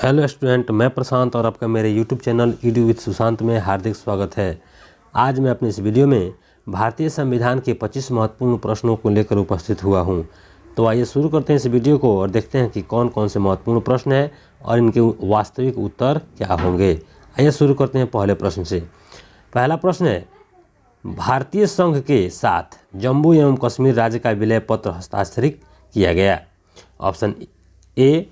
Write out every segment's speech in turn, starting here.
Hello student, मैं प्रशांत और आपका मेरे YouTube channel Edu with Sushant में हार्दिक स्वागत है। आज मैं अपने इस वीडियो में भारतीय संविधान के 25 महत्वपूर्ण प्रश्नों को लेकर उपस्थित हुआ हूं। तो आइए शुरू करते हैं इस वीडियो को और देखते हैं कि कौन कौन से महत्वपूर्ण प्रश्न हैं और इनके वास्तविक उत्तर क्या होंगे। आइए शुरू करते हैं पहले प्रश्न से। पहला प्रश्न है, भारतीय संघ के साथ जम्मू एवं कश्मीर राज्य का विलय पत्र हस्ताक्षरित किया गया। ऑप्शन ए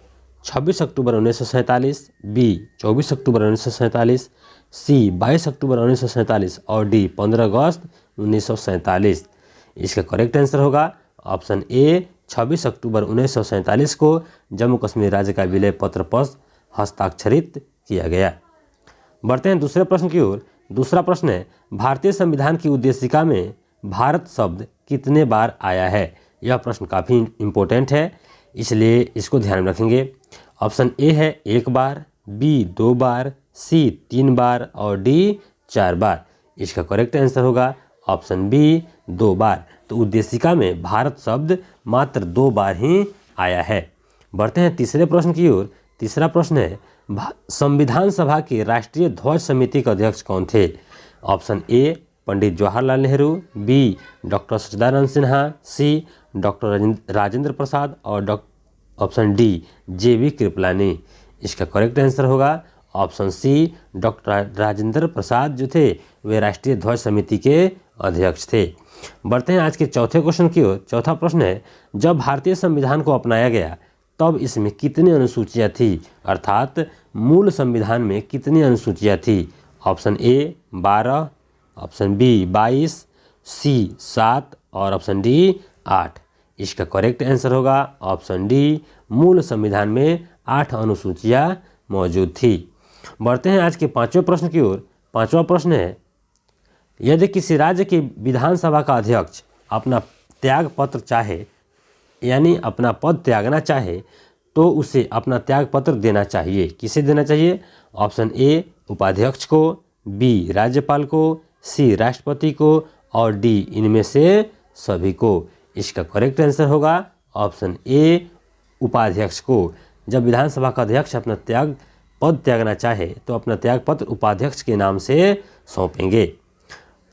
26 अक्टूबर 1947, बी 24 अक्टूबर 1947, सी 22 अक्टूबर 1947 और डी 15 अगस्त 1947। इसका करेक्ट आंसर होगा ऑप्शन ए 26 अक्टूबर 1947 को जम्मू कश्मीर राज्य का विलय पत्र पर हस्ताक्षरित किया गया। बढ़ते हैं दूसरे प्रश्न की ओर। दूसरा प्रश्न है, भारतीय संविधान की उद्देशिका में भारत शब्द कितने बार आया है। यह प्रश्न काफ़ी इम्पोर्टेंट है, इसलिए इसको ध्यान में रखेंगे। ऑप्शन ए है 1 बार, बी 2 बार, सी 3 बार और डी 4 बार। इसका करेक्ट आंसर होगा ऑप्शन बी 2 बार। तो उद्देशिका में भारत शब्द मात्र 2 बार ही आया है। बढ़ते हैं तीसरे प्रश्न की ओर। तीसरा प्रश्न है, संविधान सभा के राष्ट्रीय ध्वज समिति के अध्यक्ष कौन थे। Option A Pandit Jawaharlal Nehru, B doctor Sachchidanand Sinha, C doctor Rajendra Prasad और ऑप्शन डी जेबी कृपलानी। इसका करेक्ट आंसर होगा option C doctor Rajendra Prasad जो थे वे राष्ट्रीय ध्वज समिति के अध्यक्ष थे। बढ़ते हैं आज के चौथे क्वेश्चन की ओर। चौथा प्रश्न है, जब भारतीय संविधान को अपनाया गया तब इसमें कितनी अनुसूचियाँ थी, अर्थात मूल संविधान में कितनी अनुसूचियाँ थी। ऑप्शन ए 12, ऑप्शन बी 22, सी 7 और ऑप्शन डी 8। इसका करेक्ट आंसर होगा ऑप्शन डी, मूल संविधान में 8 अनुसूचियाँ मौजूद थी। बढ़ते हैं आज के पांचवें प्रश्न की ओर। पांचवा प्रश्न है, यदि किसी राज्य के विधानसभा का अध्यक्ष अपना त्याग पत्र चाहे यानी अपना पद त्यागना चाहे तो उसे अपना त्याग पत्र देना चाहिए। किसे देना चाहिए। ऑप्शन ए उपाध्यक्ष को, बी राज्यपाल को, सी राष्ट्रपति को और डी इनमें से सभी को। इसका करेक्ट आंसर होगा ऑप्शन ए उपाध्यक्ष को। जब विधानसभा का अध्यक्ष अपना पद त्यागना चाहे तो अपना त्यागपत्र उपाध्यक्ष के नाम से सौंपेंगे।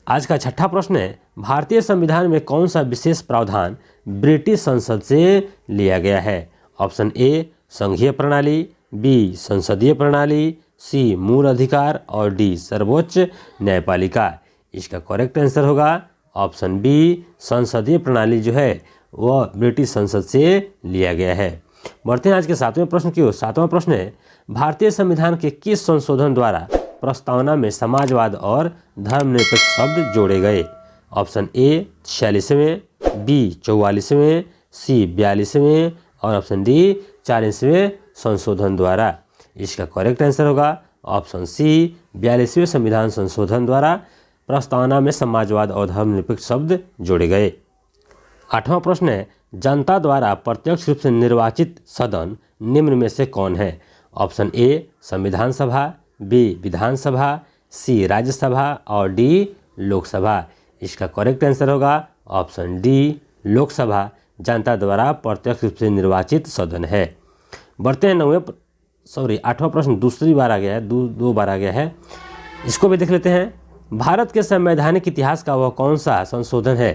आज का छठा प्रश्न है, भारतीय संविधान में कौन सा विशेष प्रावधान ब्रिटिश संसद से लिया गया है। ऑप्शन ए संघीय प्रणाली, बी संसदीय प्रणाली, सी मूल अधिकार और डी सर्वोच्च न्यायपालिका। इसका करेक्ट आंसर होगा ऑप्शन बी संसदीय प्रणाली जो है वह ब्रिटिश संसद से लिया गया है। बढ़ते हैं आज के सातवें प्रश्न की ओर। सातवां प्रश्न है, भारतीय संविधान के किस संशोधन द्वारा प्रस्तावना में समाजवाद और धर्मनिरपेक्ष शब्द जोड़े गए। ऑप्शन ए 46वें, बी 44वें, सी 42वें और ऑप्शन डी 40वें संशोधन द्वारा। इसका करेक्ट आंसर होगा ऑप्शन सी 42वें संविधान संशोधन द्वारा प्रस्तावना में समाजवाद और धर्मनिरपेक्ष शब्द जोड़े गए। आठवां प्रश्न है, जनता द्वारा प्रत्यक्ष रूप से निर्वाचित सदन निम्न में से कौन है। ऑप्शन ए संविधान सभा, बी विधानसभा, सी राज्यसभा और डी लोकसभा। इसका करेक्ट आंसर होगा ऑप्शन डी लोकसभा जनता द्वारा प्रत्यक्ष रूप से निर्वाचित सदन है। बढ़ते हैं आठवां प्रश्न दूसरी बार आ गया है, दो बार आ गया है। इसको भी देख लेते हैं। भारत के संवैधानिक इतिहास का वह कौन सा संशोधन है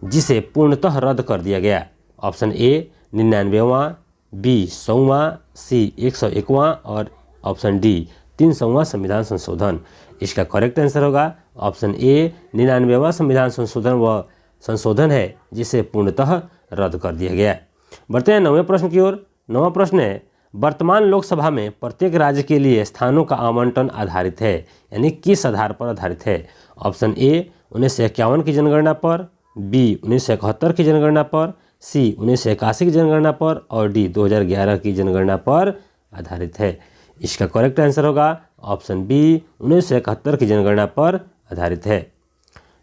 जिसे पूर्णतः रद्द कर दिया गया। ऑप्शन ए 99वां, बी 100वां, सी 101वां और ऑप्शन डी 300वां संविधान संशोधन। इसका करेक्ट आंसर होगा ऑप्शन ए 99वां संविधान संशोधन वह संशोधन है जिसे पूर्णतः रद्द कर दिया गया। बढ़ते हैं 9वें प्रश्न की ओर। 9वां प्रश्न है, वर्तमान लोकसभा में प्रत्येक राज्य के लिए स्थानों का आवंटन आधारित है यानी किस आधार पर आधारित है। ऑप्शन ए 1951 की जनगणना पर, बी 1971 की जनगणना पर, सी 1981 की जनगणना पर और डी 2011 की जनगणना पर आधारित है। इसका करेक्ट आंसर होगा ऑप्शन बी 1971 की जनगणना पर आधारित है।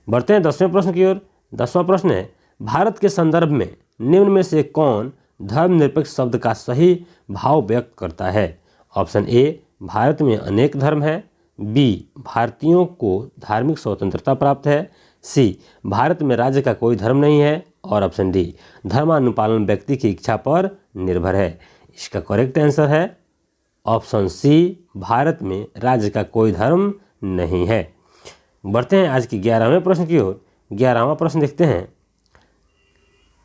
बढ़ते हैं 10वें प्रश्न की ओर। 10वां प्रश्न है, भारत के संदर्भ में निम्न में से कौन धर्मनिरपेक्ष शब्द का सही भाव व्यक्त करता है। ऑप्शन ए भारत में अनेक धर्म हैं, बी भारतीयों को धार्मिक स्वतंत्रता प्राप्त है, सी भारत में राज्य का कोई धर्म नहीं है और ऑप्शन डी धर्मानुपालन व्यक्ति की इच्छा पर निर्भर है। इसका करेक्ट आंसर है ऑप्शन सी, भारत में राज्य का कोई धर्म नहीं है। बढ़ते हैं आज के 11वें प्रश्न की ओर। 11वां प्रश्न देखते हैं,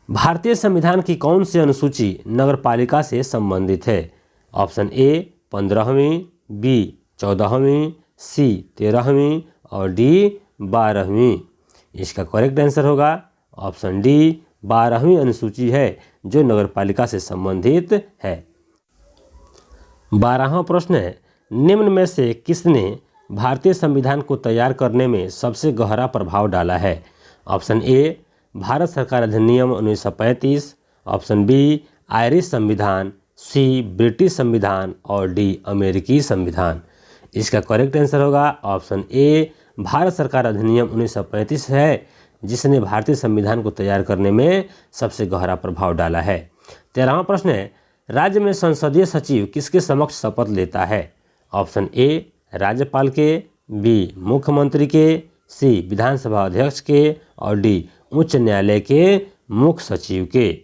भारतीय संविधान की कौन सी अनुसूची नगरपालिका से संबंधित है? ऑप्शन ए 15वीं, बी 14वीं, सी 13वीं और डी 12वीं। इसका करेक्ट आंसर होगा ऑप्शन डी 12वीं अनुसूची है जो नगरपालिका से संबंधित है। 12वां प्रश्न है, निम्न में से किसने भारतीय संविधान को तैयार करने में सबसे गहरा प्रभाव डाला है? ऑप्शन ए भारत सरकार अधिनियम 1935, ऑप्शन बी आयरिश संविधान, सी ब्रिटिश संविधान और डी अमेरिकी संविधान। इसका करेक्ट आंसर होगा ऑप्शन ए भारत सरकार अधिनियम 1935 है जिसने भारतीय संविधान को तैयार करने में सबसे गहरा प्रभाव डाला है। 13वां प्रश्न है, राज्य में संसदीय सचिव किसके समक्ष शपथ लेता है? ऑप्शन ए राज्यपाल के, बी मुख्यमंत्री के, सी विधानसभा अध्यक्ष के और डी उच्च न्यायालय के मुख्य सचिव के।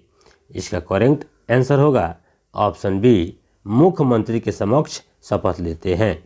इसका करेक्ट आंसर होगा ऑप्शन बी मुख्यमंत्री के समक्ष शपथ लेते हैं।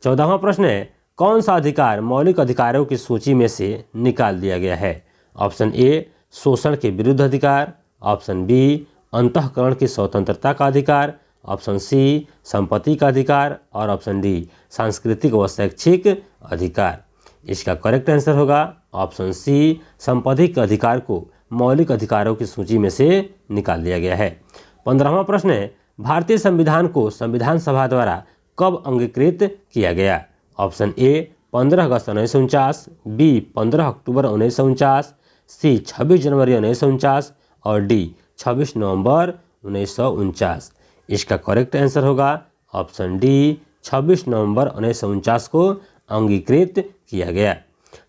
14वां प्रश्न है, कौन सा अधिकार मौलिक अधिकारों की सूची में से निकाल दिया गया है? ऑप्शन ए शोषण के विरुद्ध अधिकार, ऑप्शन बी अंतःकरण की स्वतंत्रता का अधिकार, ऑप्शन सी संपत्ति का अधिकार और ऑप्शन डी सांस्कृतिक व शैक्षिक अधिकार। इसका करेक्ट आंसर होगा ऑप्शन सी संपत्ति के अधिकार को मौलिक अधिकारों की सूची में से निकाल दिया गया है। 15वां प्रश्न है, भारतीय संविधान को संविधान सभा द्वारा कब अंगीकृत किया गया? ऑप्शन ए 15 अगस्त 1949, बी 15 अक्टूबर 1949, सी 26 जनवरी 1949 और डी 26 नवंबर 1949। इसका करेक्ट आंसर होगा ऑप्शन डी 26 नवंबर 1949 को अंगीकृत किया गया।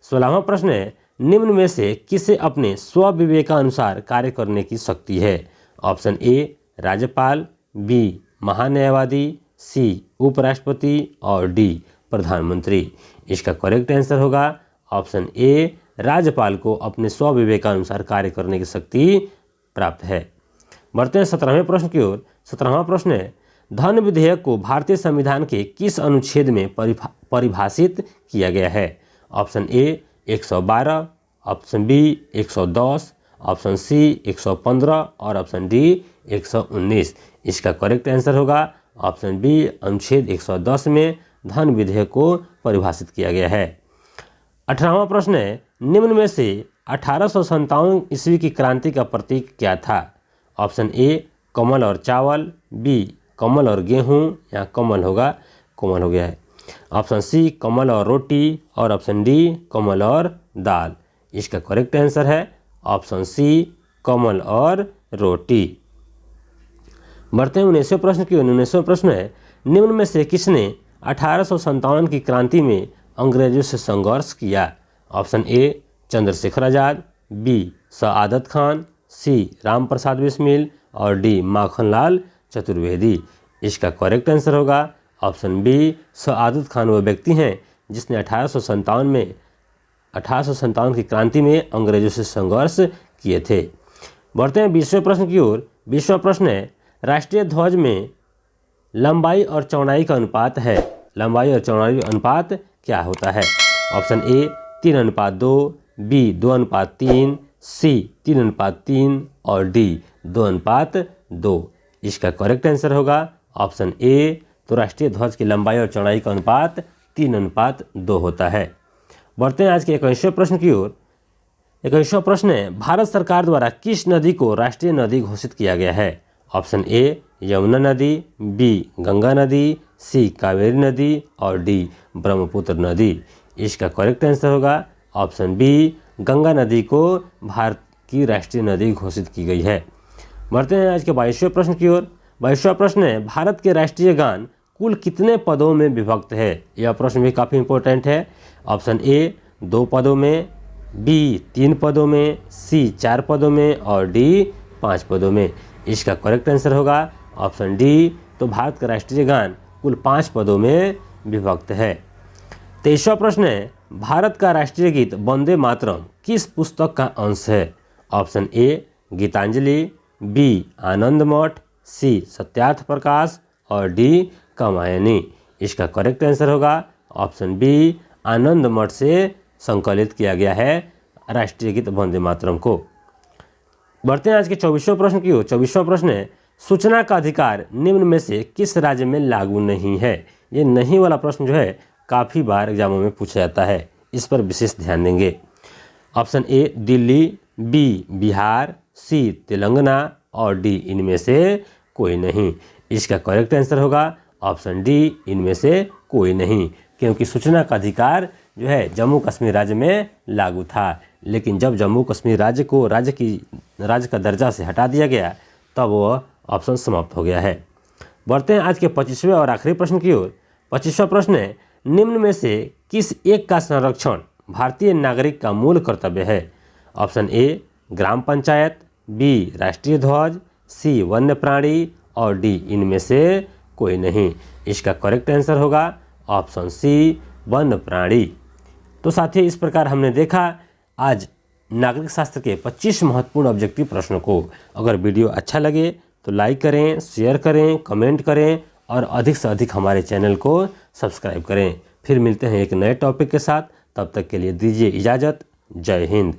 16वां प्रश्न है, निम्न में से किसे अपने स्वविवेकानुसार कार्य करने की शक्ति है? ऑप्शन ए राज्यपाल, बी महान्यायवादी, सी उपराष्ट्रपति और डी प्रधानमंत्री। इसका करेक्ट आंसर होगा ऑप्शन ए राज्यपाल को अपने स्वविवेकानुसार कार्य करने की शक्ति प्राप्त है। बढ़ते हैं 17वें प्रश्न की ओर। 17वां प्रश्न है, धन विधेयक को भारतीय संविधान के किस अनुच्छेद में परिभाषित किया गया है? Option A 112, option B 110, option C 115 और ऑप्शन डी 119। इसका करेक्ट आंसर होगा ऑप्शन बी अनुच्छेद 110 में धन विधेयक को परिभाषित किया गया है। 18वां प्रश्न है, निम्न में से 1857 ईस्वी की क्रांति का प्रतीक क्या था? ऑप्शन ए कमल और चावल, बी कमल और गेहूं, या कमल होगा, कमल हो गया है, ऑप्शन सी कमल और रोटी और ऑप्शन डी कमल और दाल। इसका करेक्ट आंसर है ऑप्शन सी कमल और रोटी। बढ़ते हैं 19वें प्रश्न की। 19वां प्रश्न है, निम्न में से किसने 1857 की क्रांति में अंग्रेजों से संघर्ष किया? Option A Chandrashekhar Azad, B Saadat Khan, C Ram Prasad Bismil और डी माखनलाल चतुर्वेदी। इसका करेक्ट आंसर होगा ऑप्शन बी सआदत खान वो व्यक्ति हैं जिसने 1857 की क्रांति में अंग्रेजों से संघर्ष किए थे। बढ़ते हैं 20वें प्रश्न की ओर। 20वां प्रश्न है, राष्ट्रीय ध्वज में लंबाई और चौड़ाई का अनुपात है। लंबाई और चौड़ाई अनुपात क्या होता है? ऑप्शन ए 3:2, बी 2:3, सी 3:3 और डी 2:2। इसका करेक्ट आंसर होगा ऑप्शन ए, तो राष्ट्रीय ध्वज की लंबाई और चौड़ाई का अनुपात 3:2 होता है। बढ़ते हैं आज के 21वें प्रश्न की ओर। 21वां प्रश्न है, भारत सरकार द्वारा किस नदी को राष्ट्रीय नदी घोषित किया गया है? ऑप्शन ए यमुना नदी, बी गंगा नदी, सी कावेरी नदी और डी ब्रह्मपुत्र नदी। इसका करेक्ट आंसर होगा ऑप्शन बी, गंगा नदी को भारत की राष्ट्रीय नदी घोषित की गई है। बढ़ते हैं आज के 22वें प्रश्न की ओर। 22वां प्रश्न है, भारत के राष्ट्रीय गान कुल कितने पदों में विभक्त है? यह प्रश्न भी काफ़ी इंपॉर्टेंट है। ऑप्शन ए 2 पदों में, बी 3 पदों में, सी 4 पदों में और डी 5 पदों में। इसका करेक्ट आंसर होगा ऑप्शन डी, तो भारत का राष्ट्रीय गान कुल 5 पदों में विभक्त है। 23वां प्रश्न है, भारत का राष्ट्रीय गीत वंदे मातरम किस पुस्तक का अंश है? ऑप्शन ए गीतांजलि, बी आनंद मठ, सी सत्यार्थ प्रकाश और डी कामायनी। इसका करेक्ट आंसर होगा ऑप्शन बी, आनंद मठ से संकलित किया गया है राष्ट्रीय गीत वंदे मातरम को। बढ़ते हैं आज के 24वें प्रश्न की ओर। 24वां प्रश्न है, सूचना का अधिकार निम्न में से किस राज्य में लागू नहीं है। ये नहीं वाला प्रश्न जो है काफ़ी बार एग्जामों में पूछा जाता है, इस पर विशेष ध्यान देंगे। Option A Delhi, B Bihar, C Telangana और डी इनमें से कोई नहीं। इसका करेक्ट आंसर होगा ऑप्शन डी, इनमें से कोई नहीं, क्योंकि सूचना का अधिकार जो है जम्मू कश्मीर राज्य में लागू था, लेकिन जब जम्मू कश्मीर राज्य को राज्य का दर्जा से हटा दिया गया तब वह ऑप्शन समाप्त हो गया है। बढ़ते हैं आज के 25वें और आखिरी प्रश्न की ओर। 25वां प्रश्न है, निम्न में से किस एक का संरक्षण भारतीय नागरिक का मूल कर्तव्य है। Option A gram panchayat, B राष्ट्रीय ध्वज, सी वन्य प्राणी और डी इनमें से कोई नहीं। इसका करेक्ट आंसर होगा ऑप्शन सी, वन्य प्राणी। तो साथियों, इस प्रकार हमने देखा आज नागरिक शास्त्र के 25 महत्वपूर्ण ऑब्जेक्टिव प्रश्नों को। अगर वीडियो अच्छा लगे तो लाइक करें, शेयर करें, कमेंट करें और अधिक से अधिक हमारे चैनल को सब्सक्राइब करें। फिर मिलते हैं एक नए टॉपिक के साथ, तब तक के लिए दीजिए इजाज़त। जय हिंद।